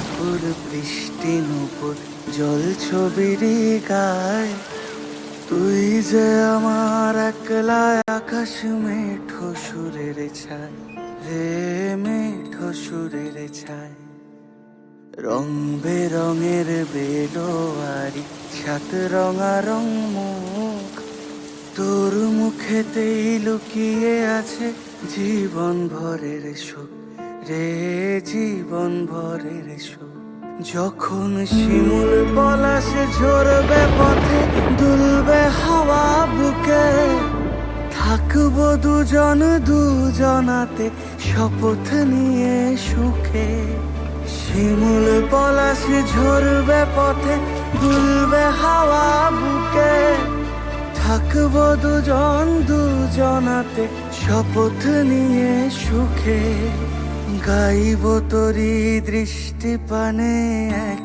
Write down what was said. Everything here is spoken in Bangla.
দুপুর বৃষ্টি নুপুর জল ছবিরই গায়। তুই যে আমার একলা আকাশ মেঠো সুরের ছায় রে, মেঠো সুরের ছায়। রং বেরঙের বেলোয়ারি সাত রঙারং মুখ, তোর মুখেতেই লুকিয়ে আছে জীবন ভরের সুখ রে, জীবন ভরের সুখ। যখন শিমুল পলাশ ঝরবে পথে দুলবে হাওয়া বুকে, থাকবো দুজন দুজনাতে শপথ নিয়ে সুখে। শিমুল পলাশ ঝরবে পথে দুলবে হাওয়া বুকে, থাকবো দুজন দুজনাতে শপথ নিয়ে সুখে। গাইব তোরি দৃষ্টি পানে এক